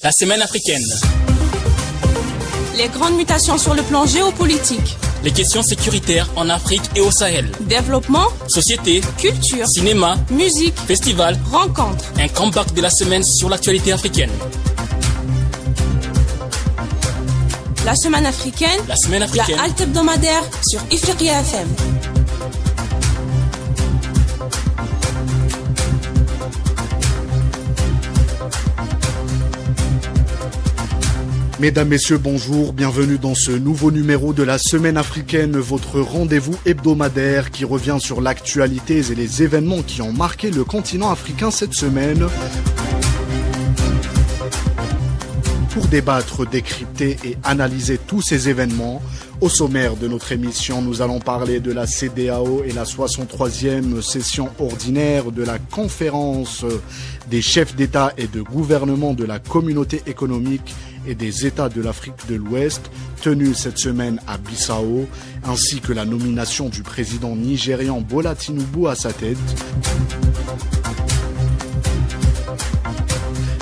La semaine africaine. Les grandes mutations sur le plan géopolitique. Les questions sécuritaires en Afrique et au Sahel. Développement, société, culture, cinéma, musique, festival, rencontres. Un comeback de la semaine sur l'actualité africaine. La semaine africaine. La semaine africaine. La halte hebdomadaire sur Ifriqiya FM. Mesdames, Messieurs, bonjour, bienvenue dans ce nouveau numéro de la Semaine africaine, votre rendez-vous hebdomadaire qui revient sur l'actualité et les événements qui ont marqué le continent africain cette semaine. Pour débattre, décrypter et analyser tous ces événements, au sommaire de notre émission, nous allons parler de la CEDEAO et la 63e session ordinaire de la conférence des chefs d'État et de gouvernement de la communauté économique et des États de l'Afrique de l'Ouest, tenue cette semaine à Bissau, ainsi que la nomination du président nigérian Bola Tinubu à sa tête.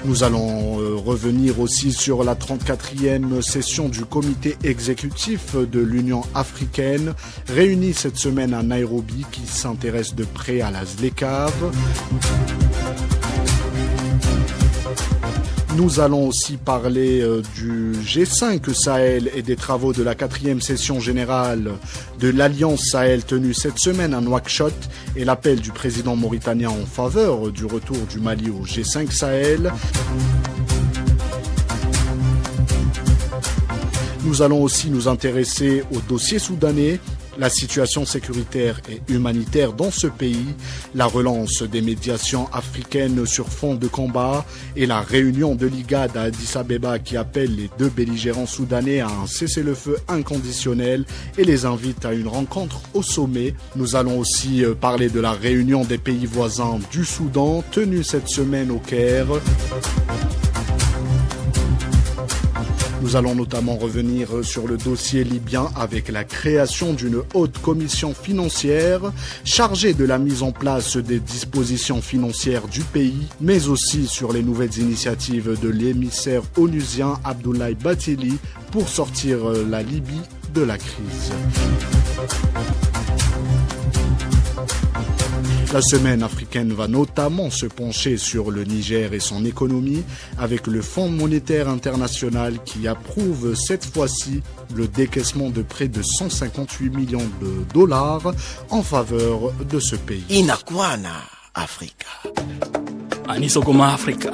Nous allons revenir aussi sur la 34e session du comité exécutif de l'Union africaine, réunie cette semaine à Nairobi, qui s'intéresse de près à la ZLECAf. Nous allons aussi parler du G5 Sahel et des travaux de la 4e session générale de l'Alliance Sahel tenue cette semaine à Nouakchott et l'appel du président mauritanien en faveur du retour du Mali au G5 Sahel. Nous allons aussi nous intéresser au dossier soudanais, la situation sécuritaire et humanitaire dans ce pays, la relance des médiations africaines sur fond de combat et la réunion de l'IGAD à Addis Abeba qui appelle les deux belligérants soudanais à un cessez-le-feu inconditionnel et les invite à une rencontre au sommet. Nous allons aussi parler de la réunion des pays voisins du Soudan tenue cette semaine au Caire. Nous allons notamment revenir sur le dossier libyen avec la création d'une haute commission financière chargée de la mise en place des dispositions financières du pays, mais aussi sur les nouvelles initiatives de l'émissaire onusien Abdoulaye Bathily pour sortir la Libye de la crise. La semaine africaine va notamment se pencher sur le Niger et son économie avec le Fonds monétaire international qui approuve cette fois-ci le décaissement de près de 158 millions de dollars en faveur de ce pays. Inakwana Africa. Anisogoma Africa.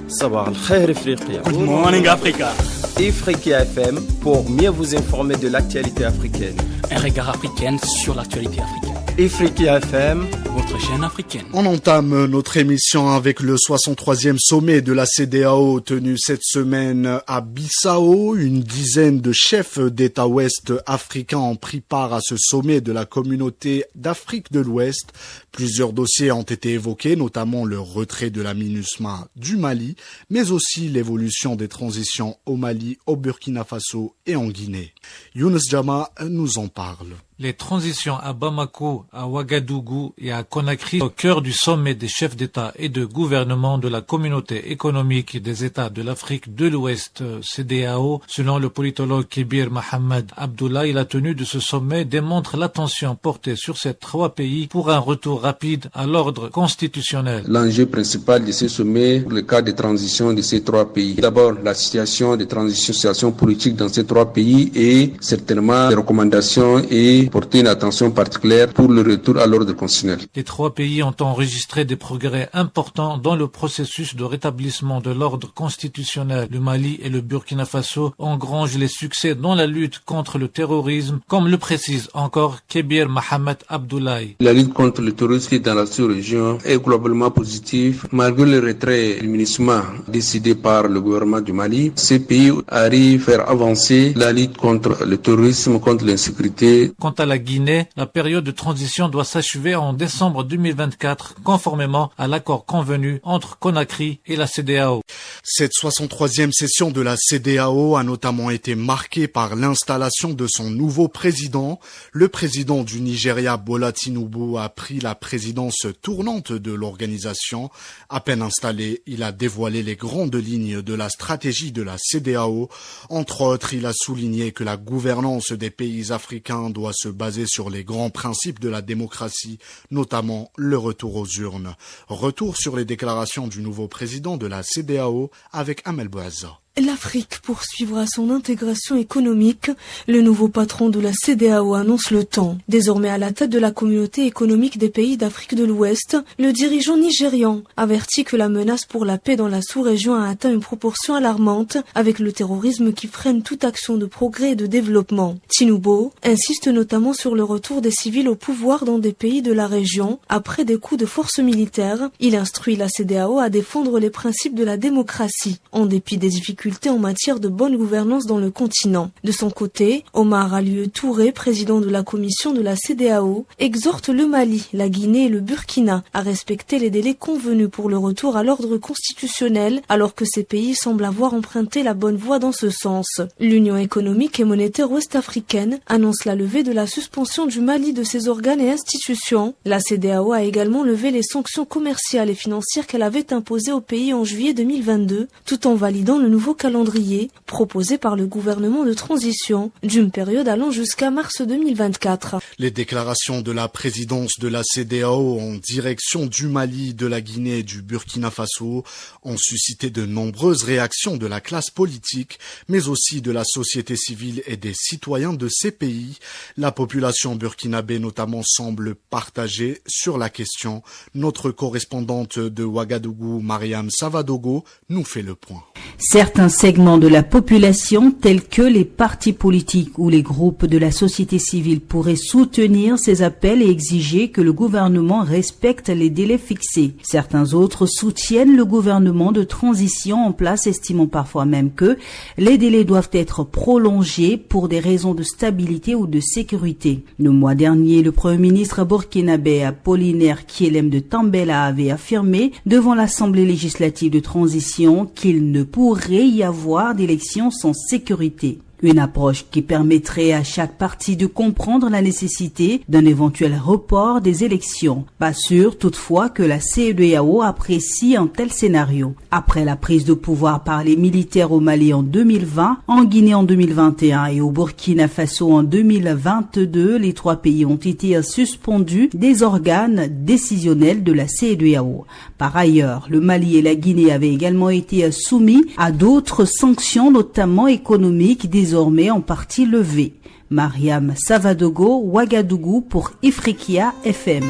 Sabah al-Khair Ifriqiya. Good morning Africa. Ifriqiya FM pour mieux vous informer de l'actualité africaine. Un regard africain sur l'actualité africaine. Ifriqiya FM, votre chaîne africaine. On entame notre émission avec le 63e sommet de la CEDEAO tenu cette semaine à Bissau. Une dizaine de chefs d'État ouest africains ont pris part à ce sommet de la communauté d'Afrique de l'Ouest. Plusieurs dossiers ont été évoqués, notamment le retrait de la MINUSMA du Mali, mais aussi l'évolution des transitions au Mali, au Burkina Faso et en Guinée. Younes Jama nous en parle. Les transitions à Bamako, à Ouagadougou et à Conakry au cœur du sommet des chefs d'État et de gouvernement de la communauté économique des États de l'Afrique de l'Ouest, CEDEAO, selon le politologue Kébir Mohamed Abdoulaye, la tenue de ce sommet démontre l'attention portée sur ces trois pays pour un retour rapide à l'ordre constitutionnel. L'enjeu principal de ce sommet, le cas de transition de ces trois pays. D'abord, la situation de transition politique dans ces trois pays et certainement les recommandations et porter une attention particulière pour le retour à l'ordre constitutionnel. Les trois pays ont enregistré des progrès importants dans le processus de rétablissement de l'ordre constitutionnel. Le Mali et le Burkina Faso engrangent les succès dans la lutte contre le terrorisme, comme le précise encore Kébir Mohamed Abdoulaye. La lutte contre le terrorisme dans la sous-région est globalement positive. Malgré le retrait du MINUSMA décidé par le gouvernement du Mali, ces pays arrivent à faire avancer la lutte contre le terrorisme, contre l'insécurité. Quant à la Guinée, la période de transition doit s'achever en décembre décembre 2024, conformément à l'accord convenu entre Conakry et la CEDEAO. Cette 63e session de la CEDEAO a notamment été marquée par l'installation de son nouveau président. Le président du Nigeria, Bola Tinubu, a pris la présidence tournante de l'organisation. À peine installé, il a dévoilé les grandes lignes de la stratégie de la CEDEAO. Entre autres, il a souligné que la gouvernance des pays africains doit se baser sur les grands principes de la démocratie, notamment le retour aux urnes. Retour sur les déclarations du nouveau président de la CEDEAO avec Amel Boaza. L'Afrique poursuivra son intégration économique. Le nouveau patron de la CEDEAO annonce le temps. Désormais à la tête de la communauté économique des pays d'Afrique de l'Ouest, le dirigeant nigérian avertit que la menace pour la paix dans la sous-région a atteint une proportion alarmante avec le terrorisme qui freine toute action de progrès et de développement. Tinubu insiste notamment sur le retour des civils au pouvoir dans des pays de la région après des coups de force militaire. Il instruit la CEDEAO à défendre les principes de la démocratie en dépit des difficultés en matière de bonne gouvernance dans le continent. De son côté, Omar Alieu Touré, président de la commission de la CEDEAO, exhorte le Mali, la Guinée et le Burkina à respecter les délais convenus pour le retour à l'ordre constitutionnel, alors que ces pays semblent avoir emprunté la bonne voie dans ce sens. L'Union économique et monétaire ouest-africaine annonce la levée de la suspension du Mali de ses organes et institutions. La CEDEAO a également levé les sanctions commerciales et financières qu'elle avait imposées au pays en juillet 2022, tout en validant le nouveau calendrier proposé par le gouvernement de transition d'une période allant jusqu'à mars 2024. Les déclarations de la présidence de la CEDEAO en direction du Mali, de la Guinée et du Burkina Faso ont suscité de nombreuses réactions de la classe politique, mais aussi de la société civile et des citoyens de ces pays. La population burkinabé notamment semble partagée sur la question. Notre correspondante de Ouagadougou, Mariam Savadogo, nous fait le point. Certains segments de la population, tels que les partis politiques ou les groupes de la société civile, pourraient soutenir ces appels et exiger que le gouvernement respecte les délais fixés. Certains autres soutiennent le gouvernement de transition en place, estimant parfois même que les délais doivent être prolongés pour des raisons de stabilité ou de sécurité. Le mois dernier, le Premier ministre burkinabé Apollinaire Kyelem de Tambela avait affirmé devant l'Assemblée législative de transition qu'il ne pourrait y avoir d'élections sans sécurité. Une approche qui permettrait à chaque parti de comprendre la nécessité d'un éventuel report des élections. Pas sûr toutefois que la CEDEAO apprécie un tel scénario. Après la prise de pouvoir par les militaires au Mali en 2020, en Guinée en 2021 et au Burkina Faso en 2022, les trois pays ont été suspendus des organes décisionnels de la CEDEAO. Par ailleurs, le Mali et la Guinée avaient également été soumis à d'autres sanctions, notamment économiques, désormais en partie levées. Mariam Savadogo, Ouagadougou pour Ifriqiya FM.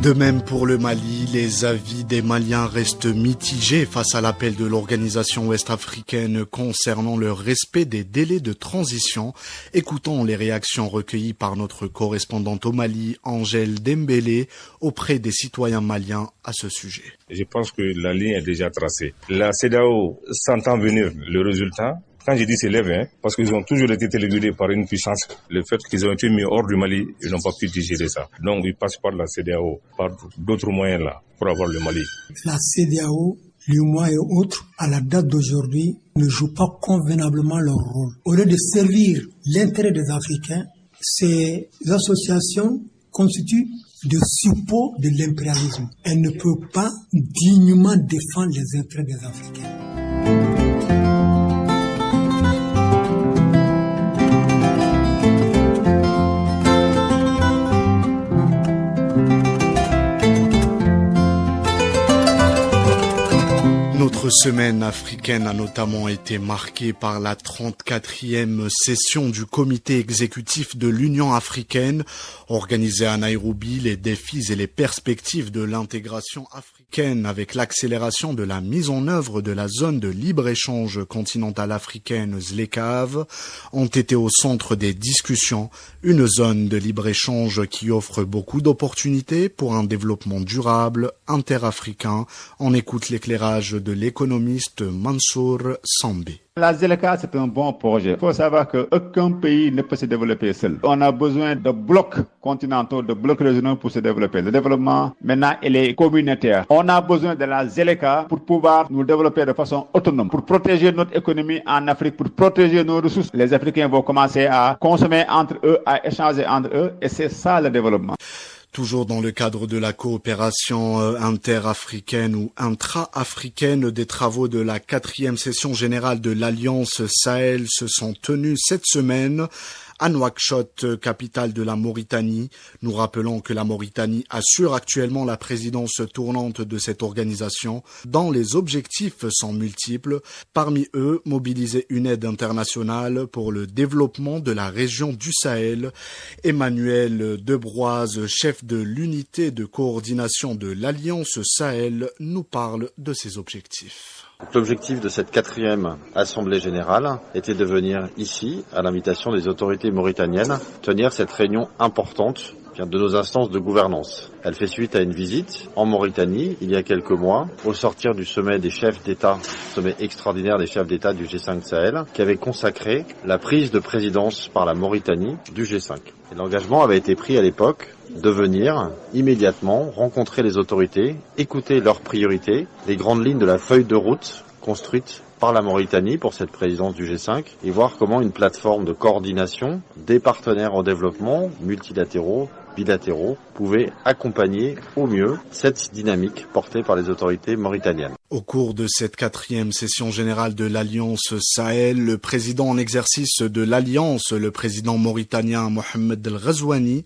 De même pour le Mali, les avis des Maliens restent mitigés face à l'appel de l'organisation ouest-africaine concernant le respect des délais de transition. Écoutons les réactions recueillies par notre correspondante au Mali, Angèle Dembélé, auprès des citoyens maliens à ce sujet. Je pense que la ligne est déjà tracée. La CEDEAO s'entend venir le résultat. Quand je dis s'élève, parce qu'ils ont toujours été téléguidés par une puissance, le fait qu'ils ont été mis hors du Mali, ils n'ont pas pu digérer ça. Donc ils passent par la CEDEAO, par d'autres moyens là, pour avoir le Mali. La CEDEAO, l'UMOA et autres, à la date d'aujourd'hui, ne jouent pas convenablement leur rôle. Au lieu de servir l'intérêt des Africains, ces associations constituent de support de l'impérialisme. Elles ne peuvent pas dignement défendre les intérêts des Africains. Notre semaine africaine a notamment été marquée par la 34e session du comité exécutif de l'Union africaine, organisée à Nairobi, les défis et les perspectives de l'intégration africaine. africaine avec l'accélération de la mise en œuvre de la zone de libre-échange continentale africaine ZLECAf ont été au centre des discussions, une zone de libre-échange qui offre beaucoup d'opportunités pour un développement durable interafricain. On écoute l'éclairage de l'économiste Mansour Sambi. La ZLECA, c'est un bon projet. Il faut savoir qu'aucun pays ne peut se développer seul. On a besoin de blocs continentaux, de blocs régionaux pour se développer. Le développement, maintenant, il est communautaire. On a besoin de la ZLECA pour pouvoir nous développer de façon autonome, pour protéger notre économie en Afrique, pour protéger nos ressources. Les Africains vont commencer à consommer entre eux, à échanger entre eux, et c'est ça le développement. Toujours dans le cadre de la coopération interafricaine ou intra-africaine, des travaux de la 4e session générale de l'Alliance Sahel se sont tenus cette semaine à Nouakchott, capitale de la Mauritanie. Nous rappelons que la Mauritanie assure actuellement la présidence tournante de cette organisation, dont les objectifs sont multiples. Parmi eux, mobiliser une aide internationale pour le développement de la région du Sahel. Emmanuel Debroise, chef de l'unité de coordination de l'Alliance Sahel, nous parle de ses objectifs. L'objectif de cette 4e Assemblée Générale était de venir ici, à l'invitation des autorités mauritaniennes, tenir cette réunion importante de nos instances de gouvernance. Elle fait suite à une visite en Mauritanie, il y a quelques mois, au sortir du sommet des chefs d'État, sommet extraordinaire des chefs d'État du G5 Sahel, qui avait consacré la prise de présidence par la Mauritanie du G5. Et l'engagement avait été pris à l'époque de venir immédiatement rencontrer les autorités, écouter leurs priorités, les grandes lignes de la feuille de route construite par la Mauritanie pour cette présidence du G5 et voir comment une plateforme de coordination des partenaires en développement, multilatéraux, bilatéraux, pouvait accompagner au mieux cette dynamique portée par les autorités mauritaniennes. Au cours de cette 4e session générale de l'Alliance Sahel, le président en exercice de l'Alliance, le président mauritanien Mohamed El Ghazouani,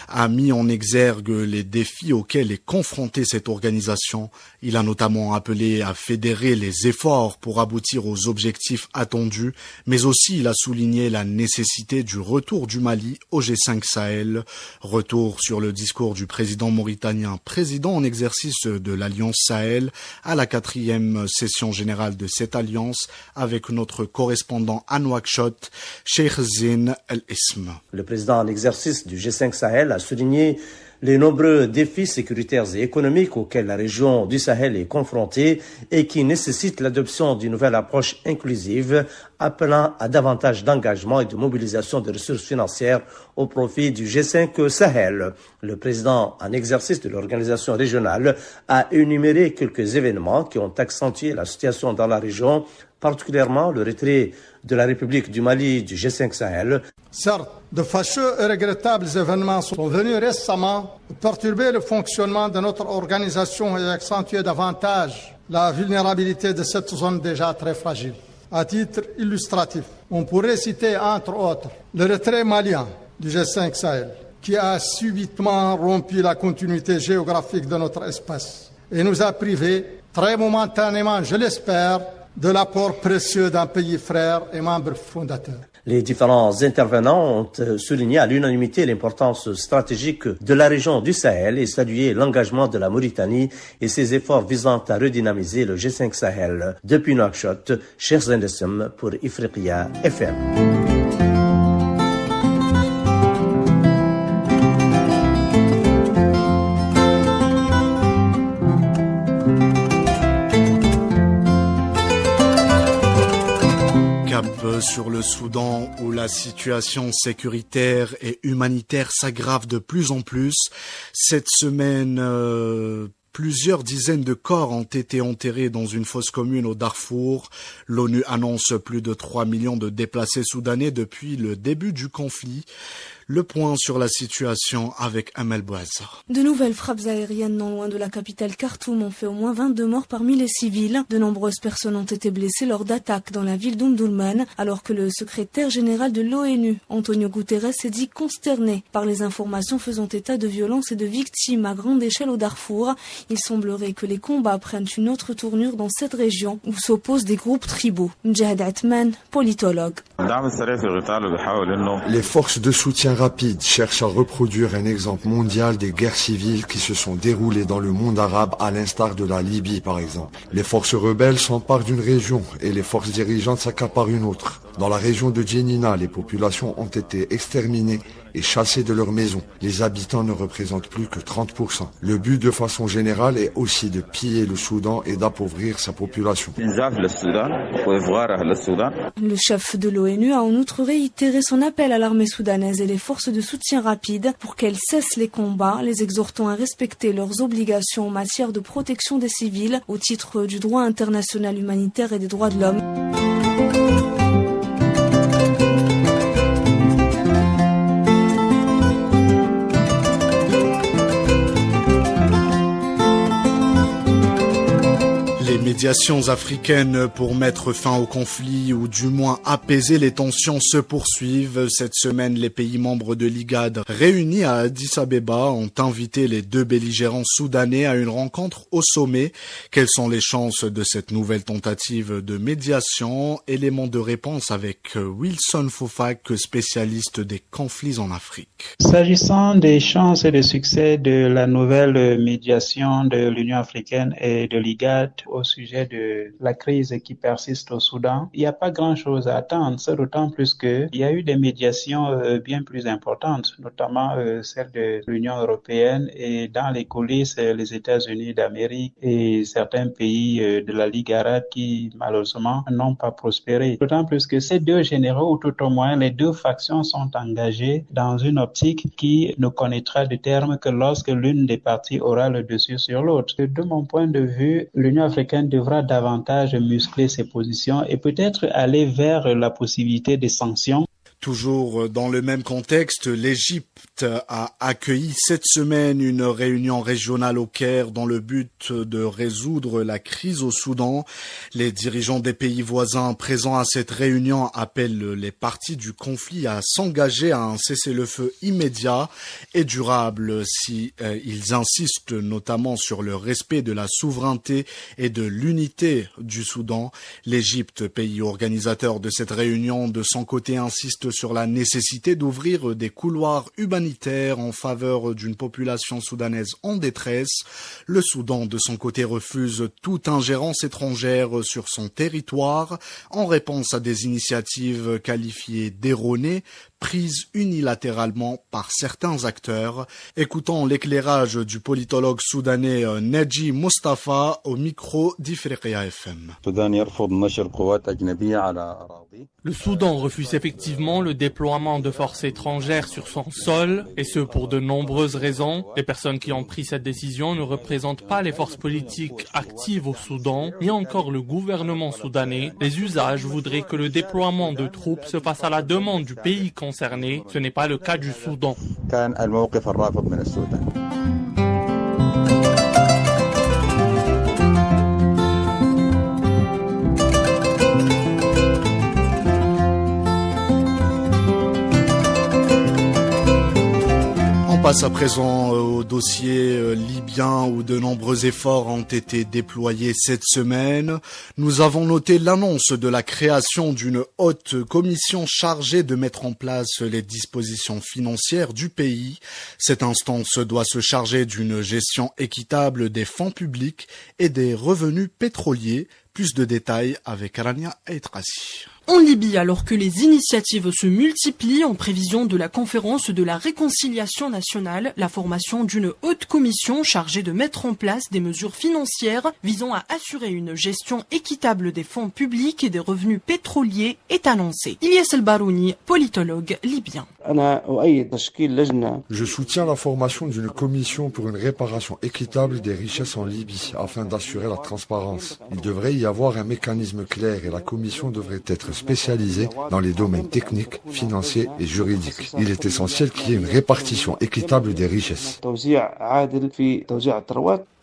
a mis en exergue les défis auxquels est confrontée cette organisation. Il a notamment appelé à fédérer les efforts pour aboutir aux objectifs attendus, mais aussi il a souligné la nécessité du retour du Mali au G5 Sahel. Retour sur le discours du président mauritanien, président en exercice de l'Alliance Sahel, à la 4e session générale de cette alliance, avec notre correspondant à Nouakchott, Cheikh Zine El-Ism. Le président en exercice du G5 Sahel a souligné les nombreux défis sécuritaires et économiques auxquels la région du Sahel est confrontée et qui nécessitent l'adoption d'une nouvelle approche inclusive, appelant à davantage d'engagement et de mobilisation de ressources financières au profit du G5 Sahel. Le président en exercice de l'organisation régionale a énuméré quelques événements qui ont accentué la situation dans la région, particulièrement le retrait de la République du Mali du G5 Sahel. Certes, de fâcheux et regrettables événements sont venus récemment perturber le fonctionnement de notre organisation et accentuer davantage la vulnérabilité de cette zone déjà très fragile. À titre illustratif, on pourrait citer entre autres le retrait malien du G5 Sahel, qui a subitement rompu la continuité géographique de notre espace et nous a privés, très momentanément, je l'espère, de l'apport précieux d'un pays frère et membre fondateur. Les différents intervenants ont souligné à l'unanimité l'importance stratégique de la région du Sahel et salué l'engagement de la Mauritanie et ses efforts visant à redynamiser le G5 Sahel. Depuis Nouakchott, Cheikh Zine El-Ism pour Ifriqiya FM. Sur le Soudan, où la situation sécuritaire et humanitaire s'aggrave de plus en plus. Cette semaine, plusieurs dizaines de corps ont été enterrés dans une fosse commune au Darfour. L'ONU annonce plus de 3 millions de déplacés soudanais depuis le début du conflit. Le point sur la situation avec Amel Bouazza. De nouvelles frappes aériennes non loin de la capitale Khartoum ont fait au moins 22 morts parmi les civils. De nombreuses personnes ont été blessées lors d'attaques dans la ville d'Omdurman, alors que le secrétaire général de l'ONU, Antonio Guterres, s'est dit consterné par les informations faisant état de violences et de victimes à grande échelle au Darfour. Il semblerait que les combats prennent une autre tournure dans cette région où s'opposent des groupes tribaux. Mjahad Atman, politologue. Les forces de soutien rapide cherchent à reproduire un exemple mondial des guerres civiles qui se sont déroulées dans le monde arabe, à l'instar de la Libye par exemple. Les forces rebelles s'emparent d'une région et les forces dirigeantes s'accaparent une autre. Dans la région de Djenina, les populations ont été exterminées et chassées de leurs maisons. Les habitants ne représentent plus que 30%. Le but de façon générale est aussi de piller le Soudan et d'appauvrir sa population. Le chef de l'ONU a en outre réitéré son appel à l'armée soudanaise et les forces de soutien rapide pour qu'elles cessent les combats, les exhortant à respecter leurs obligations en matière de protection des civils au titre du droit international humanitaire et des droits de l'homme. Les médiations africaines pour mettre fin au conflit ou du moins apaiser les tensions se poursuivent. Cette semaine, les pays membres de l'IGAD réunis à Addis Abeba ont invité les deux belligérants soudanais à une rencontre au sommet. Quelles sont les chances de cette nouvelle tentative de médiation? Élément de réponse avec Wilson Fofak, spécialiste des conflits en Afrique. S'agissant des chances et des succès de la nouvelle médiation de l'Union africaine et de l'IGAD au sujet de la crise qui persiste au Soudan, il n'y a pas grand-chose à attendre, c'est d'autant plus qu'il y a eu des médiations bien plus importantes, notamment celle de l'Union européenne et dans les coulisses les États-Unis d'Amérique et certains pays de la Ligue arabe qui malheureusement n'ont pas prospéré. D'autant plus que ces deux généraux, ou tout au moins les deux factions, sont engagées dans une optique qui ne connaîtra de terme que lorsque l'une des parties aura le dessus sur l'autre. De mon point de vue, l'Union africaine devra davantage muscler ses positions et peut-être aller vers la possibilité des sanctions. Toujours dans le même contexte, l'Égypte a accueilli cette semaine une réunion régionale au Caire dans le but de résoudre la crise au Soudan. Les dirigeants des pays voisins présents à cette réunion appellent les parties du conflit à s'engager à un cessez-le-feu immédiat et durable si ils insistent notamment sur le respect de la souveraineté et de l'unité du Soudan. L'Égypte, pays organisateur de cette réunion, de son côté insiste sur la nécessité d'ouvrir des couloirs humanitaires en faveur d'une population soudanaise en détresse. Le Soudan, de son côté, refuse toute ingérence étrangère sur son territoire en réponse à des initiatives qualifiées d'erronées, prises unilatéralement par certains acteurs. Écoutons l'éclairage du politologue soudanais Nadji Mustafa au micro d'Ifriqiya FM. Le Soudan refuse effectivement le déploiement de forces étrangères sur son sol, et ce pour de nombreuses raisons. Les personnes qui ont pris cette décision ne représentent pas les forces politiques actives au Soudan, ni encore le gouvernement soudanais. Les usages voudraient que le déploiement de troupes se fasse à la demande du pays concerné. Ce n'est pas le cas du Soudan. On passe à présent au dossier libyen où de nombreux efforts ont été déployés cette semaine. Nous avons noté l'annonce de la création d'une haute commission chargée de mettre en place les dispositions financières du pays. Cette instance doit se charger d'une gestion équitable des fonds publics et des revenus pétroliers. Plus de détails avec Rania Aitrasi. En Libye, alors que les initiatives se multiplient en prévision de la conférence de la réconciliation nationale, la formation d'une haute commission chargée de mettre en place des mesures financières visant à assurer une gestion équitable des fonds publics et des revenus pétroliers est annoncée. Ilyes El-Barouni, politologue libyen. Je soutiens la formation d'une commission pour une réparation équitable des richesses en Libye afin d'assurer la transparence. Il devrait y avoir un mécanisme clair et la commission devrait être spécialisée dans les domaines techniques, financiers et juridiques. Il est essentiel qu'il y ait une répartition équitable des richesses.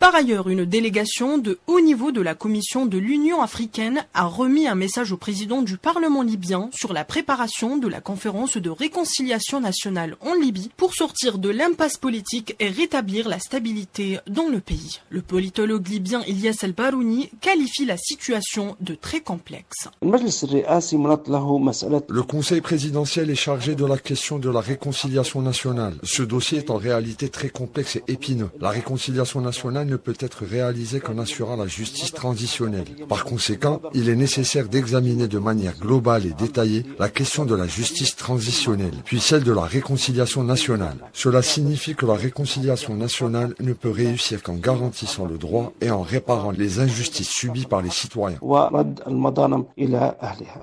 Par ailleurs, une délégation de haut niveau de la Commission de l'Union africaine a remis un message au président du Parlement libyen sur la préparation de la conférence de réconciliation nationale en Libye pour sortir de l'impasse politique et rétablir la stabilité dans le pays. Le politologue libyen Ilyas El-Barouni qualifie la situation de très complexe. Le Conseil présidentiel est chargé de la question de la réconciliation nationale. Ce dossier est en réalité très complexe et épineux. La réconciliation nationale ne peut être réalisée qu'en assurant la justice transitionnelle. Par conséquent, il est nécessaire d'examiner de manière globale et détaillée la question de la justice transitionnelle, puis celle de la réconciliation nationale. Cela signifie que la réconciliation nationale ne peut réussir qu'en garantissant le droit et en réparant les injustices subies par les citoyens.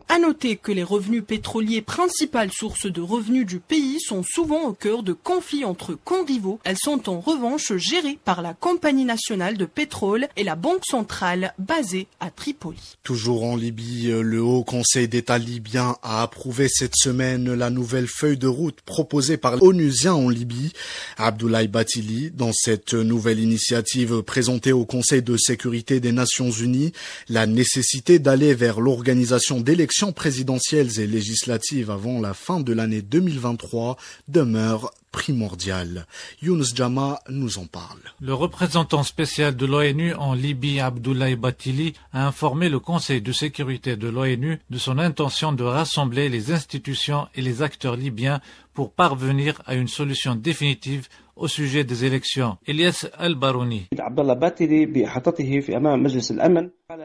À noter que les revenus pétroliers, principales sources de revenus du pays, sont souvent au cœur de conflits entre camps rivaux. Elles sont en revanche gérées par la Compagnie nationale de pétrole et la Banque centrale basée à Tripoli. Toujours en Libye, le Haut Conseil d'État libyen a approuvé cette semaine la nouvelle feuille de route proposée par l'ONUSien en Libye, Abdoulaye Bathily. Dans cette nouvelle initiative présentée au Conseil de sécurité des Nations Unies, la nécessité d'aller vers l'organisation d'élections présidentielles et législatives avant la fin de l'année 2023 demeure primordial. Younous Jama nous en parle. Le représentant spécial de l'ONU en Libye, Abdoulaye Bathily, a informé le Conseil de sécurité de l'ONU de son intention de rassembler les institutions et les acteurs libyens pour parvenir à une solution définitive au sujet des élections. Ilyas El-Barouni.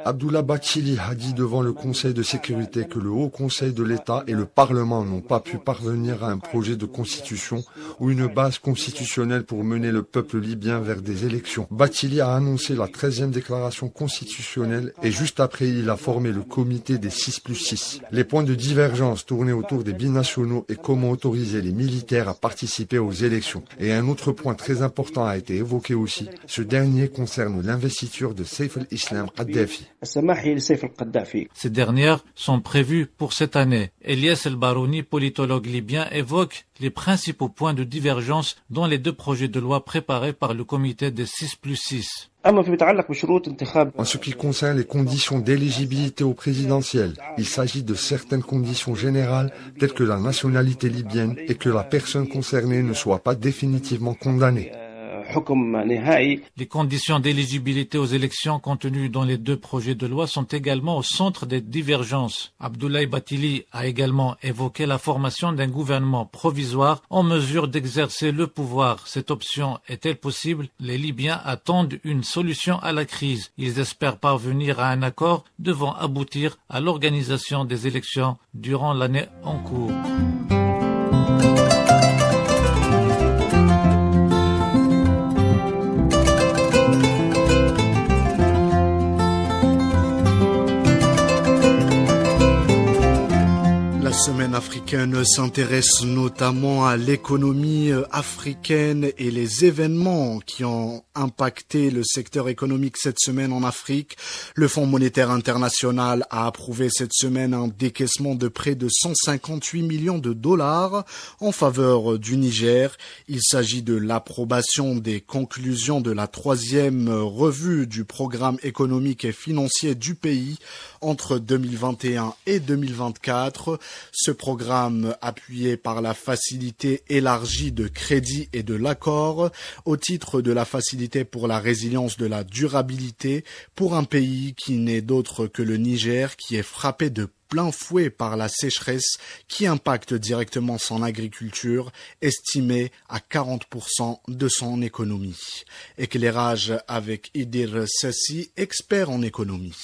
Abdoulaye Bathily a dit devant le Conseil de sécurité que le Haut Conseil de l'État et le Parlement n'ont pas pu parvenir à un projet de constitution ou une base constitutionnelle pour mener le peuple libyen vers des élections. Bathily a annoncé la 13e déclaration constitutionnelle et juste après il a formé le comité des 6+6. Les points de divergence tournaient autour des binationaux et comment autoriser les militaires à participer aux élections. Et un autre point très important a été évoqué aussi. Ce dernier concerne l'investiture de Saif al-Islam Kadhafi. Ces dernières sont prévues pour cette année. Ilyas El-Barouni, politologue libyen, évoque les principaux points de divergence dans les deux projets de loi préparés par le comité des 6+6. En ce qui concerne les conditions d'éligibilité au présidentiel, il s'agit de certaines conditions générales telles que la nationalité libyenne et que la personne concernée ne soit pas définitivement condamnée. Les conditions d'éligibilité aux élections contenues dans les deux projets de loi sont également au centre des divergences. Abdoulaye Bathily a également évoqué la formation d'un gouvernement provisoire en mesure d'exercer le pouvoir. Cette option est-elle possible? Les Libyens attendent une solution à la crise. Ils espèrent parvenir à un accord devant aboutir à l'organisation des élections durant l'année en cours. La semaine africaine s'intéresse notamment à l'économie africaine et les événements qui ont impacté le secteur économique cette semaine en Afrique. Le Fonds monétaire international a approuvé cette semaine un décaissement de près de 158 millions de dollars en faveur du Niger. Il s'agit de l'approbation des conclusions de la 3e revue du programme économique et financier du pays entre 2021 et 2024. Ce programme, appuyé par la facilité élargie de crédit et de l'accord, au titre de la facilité pour la résilience de la durabilité, pour un pays qui n'est d'autre que le Niger, qui est frappé de plein fouet par la sécheresse qui impacte directement son agriculture, estimée à 40% de son économie. Éclairage avec Idir Sassi, expert en économie.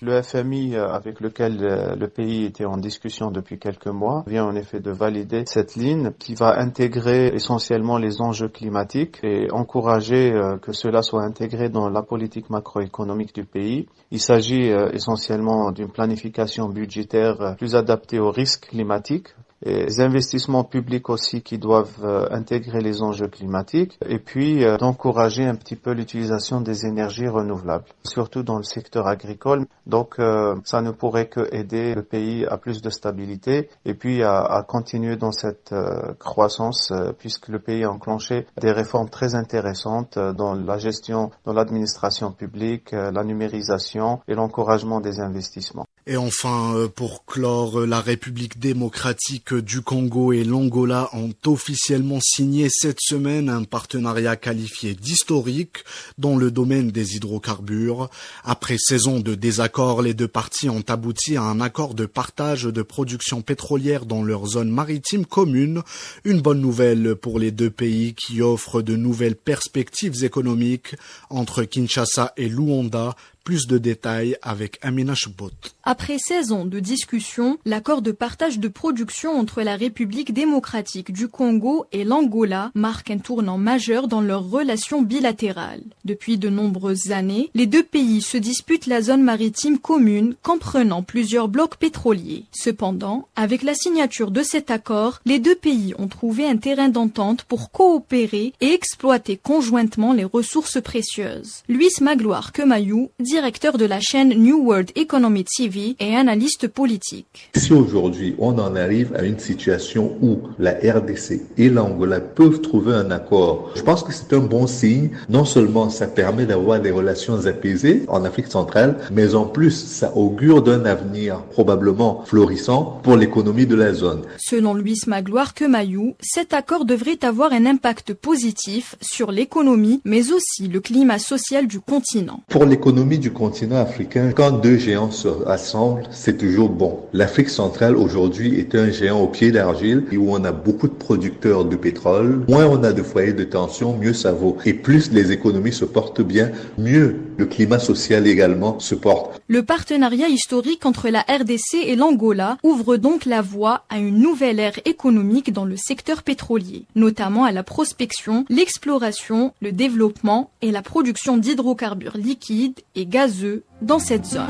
Le FMI, avec lequel le pays était en discussion depuis quelques mois, vient en effet de valider cette ligne qui va intégrer essentiellement les enjeux climatiques et encourager que cela soit intégré dans la politique macroéconomique du pays. Il s'agit essentiellement d'une planification budgétaire plus adaptée aux risques climatiques. et les investissements publics aussi qui doivent intégrer les enjeux climatiques, et puis d'encourager un petit peu l'utilisation des énergies renouvelables, surtout dans le secteur agricole. Donc ça ne pourrait que aider le pays à plus de stabilité et puis à continuer dans cette croissance, puisque le pays a enclenché des réformes très intéressantes dans la gestion, dans l'administration publique, la numérisation et l'encouragement des investissements. Et enfin, pour clore, la République démocratique du Congo et l'Angola ont officiellement signé cette semaine un partenariat qualifié d'historique dans le domaine des hydrocarbures. Après 16 ans de désaccords, les deux parties ont abouti à un accord de partage de production pétrolière dans leur zone maritime commune. Une bonne nouvelle pour les deux pays qui offrent de nouvelles perspectives économiques entre Kinshasa et Luanda. Plus de détails avec Amina Chebot. Après 16 ans de discussion, l'accord de partage de production entre la République démocratique du Congo et l'Angola marque un tournant majeur dans leurs relations bilatérales. Depuis de nombreuses années, les deux pays se disputent la zone maritime commune comprenant plusieurs blocs pétroliers. Cependant, avec la signature de cet accord, les deux pays ont trouvé un terrain d'entente pour coopérer et exploiter conjointement les ressources précieuses. Luis Magloire Kemayou, directeur de la chaîne New World Economy TV et analyste politique. Si aujourd'hui on en arrive à une situation où la RDC et l'Angola peuvent trouver un accord, je pense que c'est un bon signe. Non seulement ça permet d'avoir des relations apaisées en Afrique centrale, mais en plus ça augure d'un avenir probablement florissant pour l'économie de la zone. Selon Luis Magloire Kemayou, cet accord devrait avoir un impact positif sur l'économie, mais aussi le climat social du continent. Pour l'économie du continent africain, quand deux géants se rassemblent, c'est toujours bon. L'Afrique centrale aujourd'hui est un géant au pied d'argile et où on a beaucoup de producteurs de pétrole. Moins on a de foyers de tension, mieux ça vaut. Et plus les économies se portent bien, mieux le climat social également se porte. Le partenariat historique entre la RDC et l'Angola ouvre donc la voie à une nouvelle ère économique dans le secteur pétrolier, notamment à la prospection, l'exploration, le développement et la production d'hydrocarbures liquides et gazeux dans cette zone.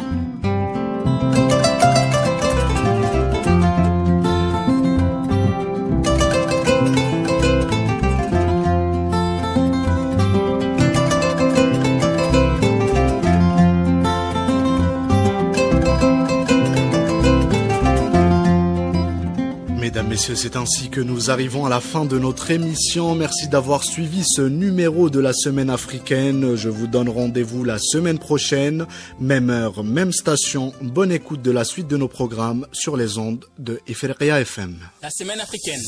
Mesdames, Messieurs, c'est ainsi que nous arrivons à la fin de notre émission. Merci d'avoir suivi ce numéro de la Semaine africaine. Je vous donne rendez-vous la semaine prochaine. Même heure, même station. Bonne écoute de la suite de nos programmes sur les ondes de Ifriqiya FM. La Semaine africaine.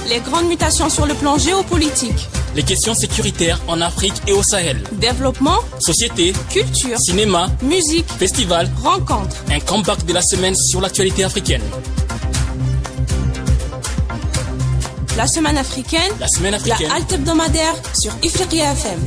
Les grandes mutations sur le plan géopolitique. Les questions sécuritaires en Afrique et au Sahel. Développement, société, culture, cinéma, musique, festival, rencontres. Un comeback de la semaine sur l'actualité africaine. La Semaine africaine, la Semaine africaine, la halte hebdomadaire sur Ifriqiya FM.